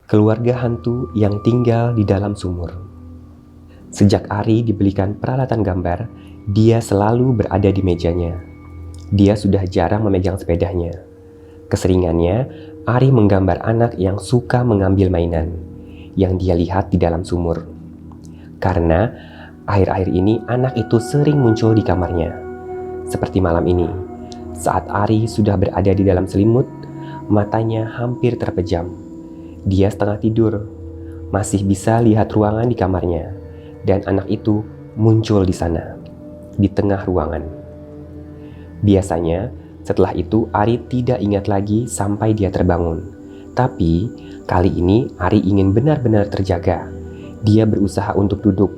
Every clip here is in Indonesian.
Keluarga hantu yang tinggal di dalam sumur. Sejak Ari dibelikan peralatan gambar, dia selalu berada di mejanya. Dia sudah jarang memegang sepedanya. Keseringannya, Ari menggambar anak yang suka mengambil mainan yang dia lihat di dalam sumur. Karena akhir-akhir ini anak itu sering muncul di kamarnya. Seperti malam ini, saat Ari sudah berada di dalam selimut, matanya hampir terpejam. Dia setengah tidur, masih bisa lihat ruangan di kamarnya, dan anak itu muncul di sana, di tengah ruangan. Biasanya, setelah itu Ari tidak ingat lagi sampai dia terbangun. Tapi, kali ini Ari ingin benar-benar terjaga. Dia berusaha untuk duduk.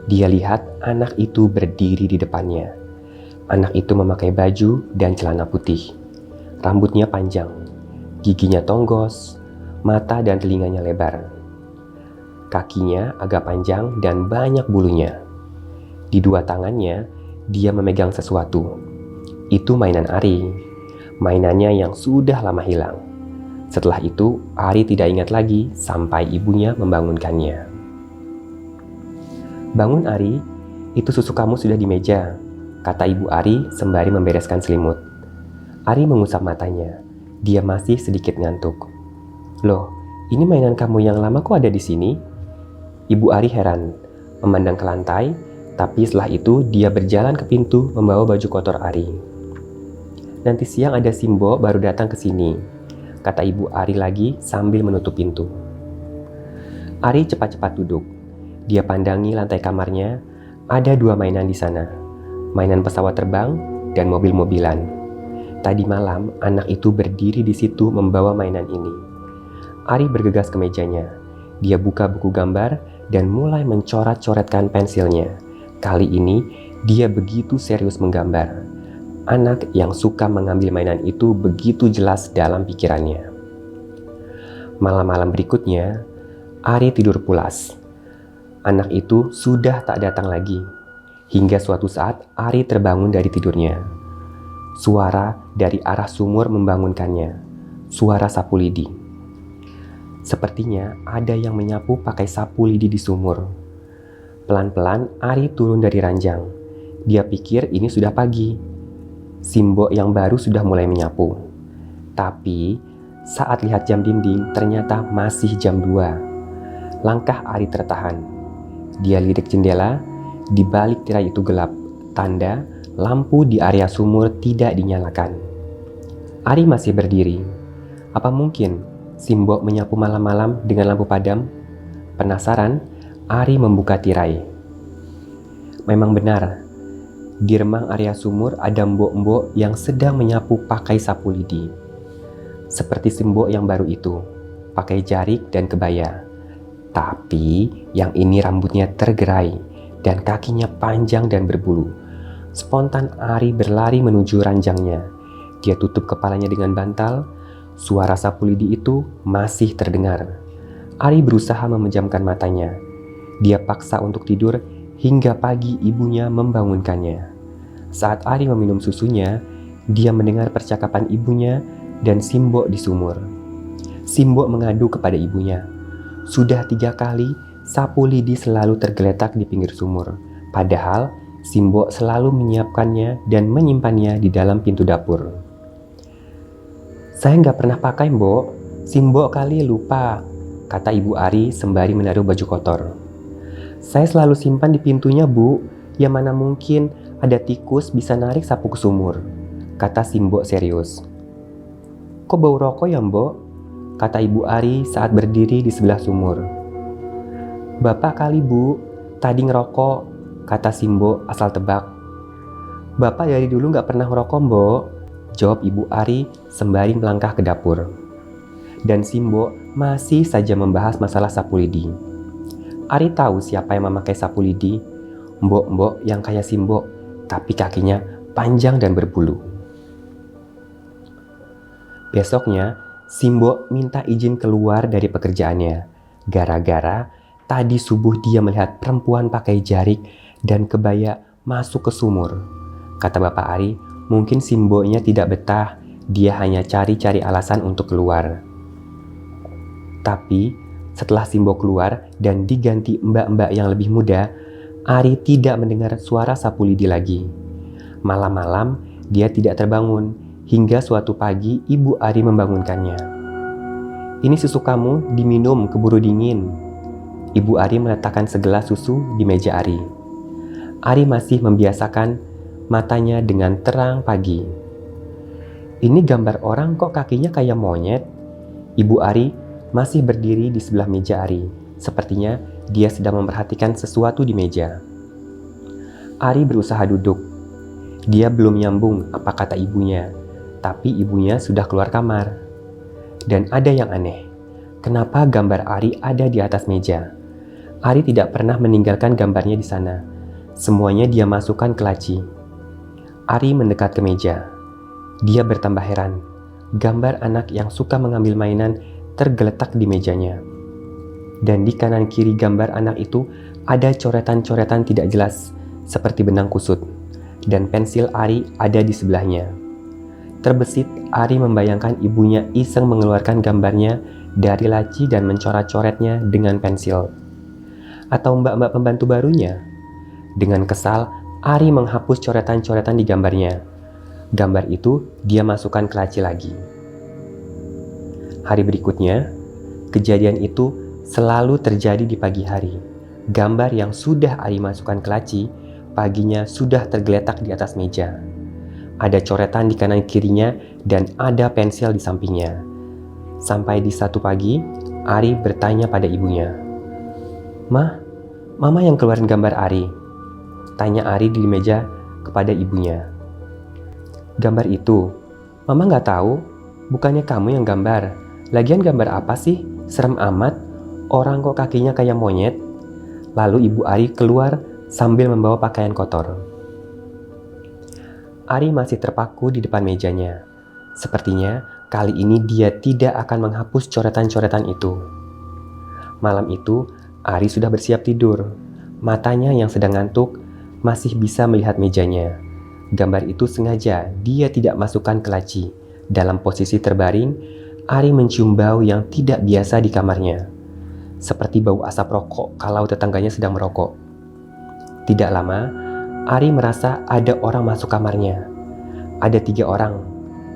Dia lihat anak itu berdiri di depannya. Anak itu memakai baju dan celana putih. Rambutnya panjang, giginya tonggos, mata dan telinganya lebar. Kakinya agak panjang dan banyak bulunya. Di dua tangannya, dia memegang sesuatu. Itu mainan Ari. Mainannya yang sudah lama hilang. Setelah itu, Ari tidak ingat lagi sampai ibunya membangunkannya. "Bangun Ari, itu susu kamu sudah di meja," kata ibu Ari sembari membereskan selimut. Ari mengusap matanya. Dia masih sedikit ngantuk. "Loh, ini mainan kamu yang lama kok ada di sini?" Ibu Ari heran, memandang ke lantai, tapi setelah itu dia berjalan ke pintu membawa baju kotor Ari. "Nanti siang ada Simbo baru datang ke sini," kata ibu Ari lagi sambil menutup pintu. Ari cepat-cepat duduk. Dia pandangi lantai kamarnya, ada dua mainan di sana. Mainan pesawat terbang dan mobil-mobilan. Tadi malam anak itu berdiri di situ membawa mainan ini. Ari bergegas ke mejanya. Dia buka buku gambar dan mulai mencoret-coretkan pensilnya. Kali ini dia begitu serius menggambar. Anak yang suka mengambil mainan itu begitu jelas dalam pikirannya. Malam-malam berikutnya, Ari tidur pulas. Anak itu sudah tak datang lagi. Hingga suatu saat Ari terbangun dari tidurnya. Suara dari arah sumur membangunkannya. Suara sapu lidi. Sepertinya ada yang menyapu pakai sapu lidi di sumur. Pelan-pelan Ari turun dari ranjang. Dia pikir ini sudah pagi. Simbo yang baru sudah mulai menyapu. Tapi saat lihat jam dinding ternyata masih jam 2. Langkah Ari tertahan. Dia lirik jendela, di balik tirai itu gelap, tanda lampu di area sumur tidak dinyalakan. Ari masih berdiri. Apa mungkin Simbo menyapu malam-malam dengan lampu padam? Penasaran, Ari membuka tirai. Memang benar, di remang area sumur ada mbok-mbok yang sedang menyapu pakai sapu lidi. Seperti Simbo yang baru itu, pakai jarik dan kebaya. Tapi yang ini rambutnya tergerai dan kakinya panjang dan berbulu. Spontan Ari berlari menuju ranjangnya. Dia tutup kepalanya dengan bantal. Suara sapu lidi itu masih terdengar. Ari berusaha memejamkan matanya. Dia paksa untuk tidur hingga pagi ibunya membangunkannya. Saat Ari meminum susunya, dia mendengar percakapan ibunya dan Simbo di sumur. Simbo mengadu kepada ibunya. Sudah 3 kali sapu lidi selalu tergeletak di pinggir sumur. Padahal Simbo selalu menyiapkannya dan menyimpannya di dalam pintu dapur. "Saya nggak pernah pakai, Mbok. Simbo kali lupa," kata ibu Ari sembari menaruh baju kotor. "Saya selalu simpan di pintunya, Bu. Ya mana mungkin ada tikus bisa narik sapu ke sumur," kata Simbo serius. "Kok bau rokok ya, Mbok?" kata ibu Ari saat berdiri di sebelah sumur. "Bapak kali, Bu. Tadi ngerokok," kata Simbo asal tebak. "Bapak dari dulu nggak pernah ngerokok, Mbok," jawab ibu Ari sembari melangkah ke dapur. Dan Simbo masih saja membahas masalah sapu lidi. Ari tahu siapa yang memakai sapu lidi. Mbok-mbok yang kayak Simbo, tapi kakinya panjang dan berbulu. Besoknya, Simbo minta izin keluar dari pekerjaannya. Gara-gara tadi subuh dia melihat perempuan pakai jarik dan kebaya masuk ke sumur. Kata Bapak Ari, mungkin Simbonya tidak betah, dia hanya cari-cari alasan untuk keluar. Tapi setelah Simbo keluar dan diganti mbak-mbak yang lebih muda, Ari tidak mendengar suara sapu lidi lagi. Malam-malam dia tidak terbangun hingga suatu pagi ibu Ari membangunkannya. "Ini susu kamu diminum keburu dingin." Ibu Ari meletakkan segelas susu di meja Ari. Ari masih membiasakan matanya dengan terang pagi. "Ini gambar orang kok kakinya kayak monyet?" Ibu Ari masih berdiri di sebelah meja Ari. Sepertinya dia sedang memperhatikan sesuatu di meja. Ari berusaha duduk. Dia belum nyambung apa kata ibunya, tapi ibunya sudah keluar kamar. Dan ada yang aneh. Kenapa gambar Ari ada di atas meja? Ari tidak pernah meninggalkan gambarnya di sana. Semuanya dia masukkan ke laci. Ari mendekat ke meja. Dia bertambah heran. Gambar anak yang suka mengambil mainan tergeletak di mejanya. Dan di kanan kiri gambar anak itu ada coretan-coretan tidak jelas, seperti benang kusut. Dan pensil Ari ada di sebelahnya. Terbesit, Ari membayangkan ibunya iseng mengeluarkan gambarnya dari laci dan mencoret-coretnya dengan pensil. Atau mbak-mbak pembantu barunya. Dengan kesal, Ari menghapus coretan-coretan di gambarnya. Gambar itu dia masukkan ke laci lagi. Hari berikutnya, kejadian itu selalu terjadi di pagi hari. Gambar yang sudah Ari masukkan ke laci, paginya sudah tergeletak di atas meja. Ada coretan di kanan kirinya dan ada pensil di sampingnya. Sampai di satu pagi, Ari bertanya pada ibunya, "Mah, Mama yang keluarin gambar Ari?" Tanya Ari di meja kepada ibunya. "Gambar itu? Mama nggak tahu. Bukannya kamu yang gambar. Lagian gambar apa sih? Serem amat. Orang kok kakinya kayak monyet." Lalu ibu Ari keluar sambil membawa pakaian kotor. Ari masih terpaku di depan mejanya. Sepertinya kali ini dia tidak akan menghapus coretan-coretan itu. Malam itu, Ari sudah bersiap tidur. Matanya yang sedang ngantuk masih bisa melihat mejanya. Gambar itu sengaja dia tidak masukkan ke laci. Dalam posisi terbaring, Ari mencium bau yang tidak biasa di kamarnya. Seperti bau asap rokok kalau tetangganya sedang merokok. Tidak lama, Ari merasa ada orang masuk kamarnya. Ada 3 orang,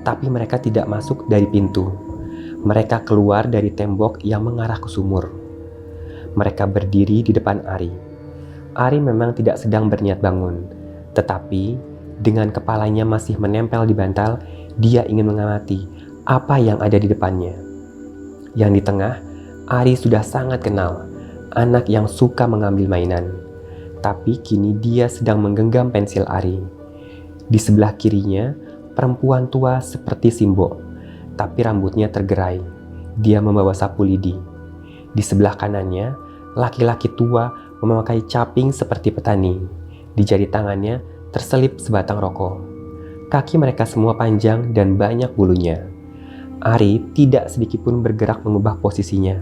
tapi mereka tidak masuk dari pintu. Mereka keluar dari tembok yang mengarah ke sumur. Mereka berdiri di depan Ari. Ari memang tidak sedang berniat bangun, tetapi dengan kepalanya masih menempel di bantal, dia ingin mengamati apa yang ada di depannya. Yang di tengah, Ari sudah sangat kenal, anak yang suka mengambil mainan. Tapi kini dia sedang menggenggam pensil Ari. Di sebelah kirinya, perempuan tua seperti Simbo, tapi rambutnya tergerai. Dia membawa sapu lidi. Di sebelah kanannya, laki-laki tua memakai caping seperti petani. Di jari tangannya terselip sebatang rokok. Kaki mereka semua panjang dan banyak bulunya. Ari tidak sedikitpun bergerak mengubah posisinya.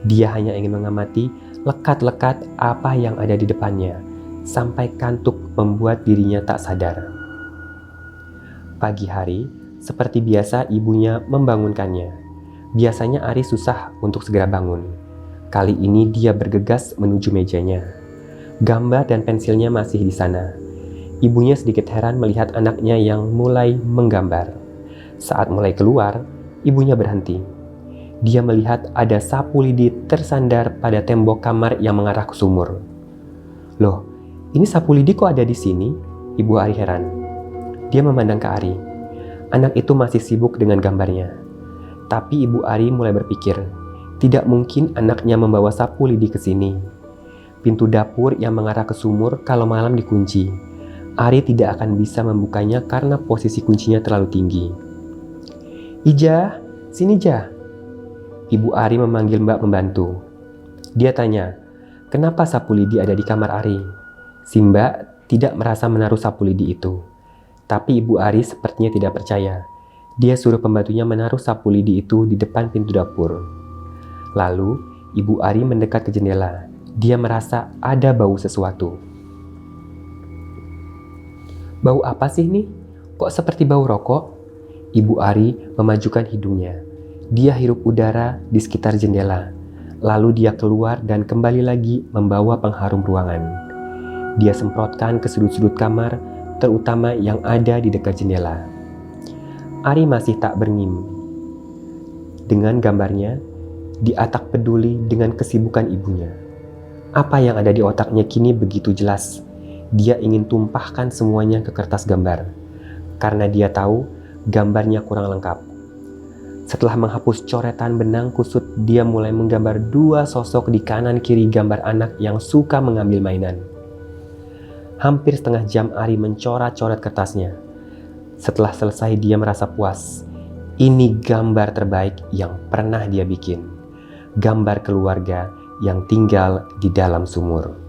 Dia hanya ingin mengamati lekat-lekat apa yang ada di depannya, sampai kantuk membuat dirinya tak sadar. Pagi hari, seperti biasa ibunya membangunkannya. Biasanya Ari susah untuk segera bangun. Kali ini dia bergegas menuju mejanya. Gambar dan pensilnya masih di sana. Ibunya sedikit heran melihat anaknya yang mulai menggambar. Saat mulai keluar, ibunya berhenti. Dia melihat ada sapu lidi tersandar pada tembok kamar yang mengarah ke sumur. "Loh, ini sapu lidi kok ada di sini?" Ibu Ari heran. Dia memandang ke Ari. Anak itu masih sibuk dengan gambarnya. Tapi Ibu Ari mulai berpikir, tidak mungkin anaknya membawa sapu lidi ke sini. Pintu dapur yang mengarah ke sumur kalau malam dikunci. Ari tidak akan bisa membukanya karena posisi kuncinya terlalu tinggi. "Ija, sini Ja." Ibu Ari memanggil Mbak pembantu. Dia tanya, kenapa sapu lidi ada di kamar Ari? Si Mbak tidak merasa menaruh sapu lidi itu. Tapi Ibu Ari sepertinya tidak percaya. Dia suruh pembantunya menaruh sapu lidi itu di depan pintu dapur. Lalu, Ibu Ari mendekat ke jendela. Dia merasa ada bau sesuatu. "Bau apa sih nih? Kok seperti bau rokok?" Ibu Ari memajukan hidungnya. Dia hirup udara di sekitar jendela, lalu dia keluar dan kembali lagi membawa pengharum ruangan. Dia semprotkan ke sudut-sudut kamar, terutama yang ada di dekat jendela. Ari masih tak bernyim. Dengan gambarnya, dia tak peduli dengan kesibukan ibunya. Apa yang ada di otaknya kini begitu jelas. Dia ingin tumpahkan semuanya ke kertas gambar, karena dia tahu gambarnya kurang lengkap. Setelah menghapus coretan benang kusut, dia mulai menggambar 2 sosok di kanan kiri gambar anak yang suka mengambil mainan. Hampir setengah jam Ari mencoret-coret kertasnya. Setelah selesai dia merasa puas. Ini gambar terbaik yang pernah dia bikin. Gambar keluarga yang tinggal di dalam sumur.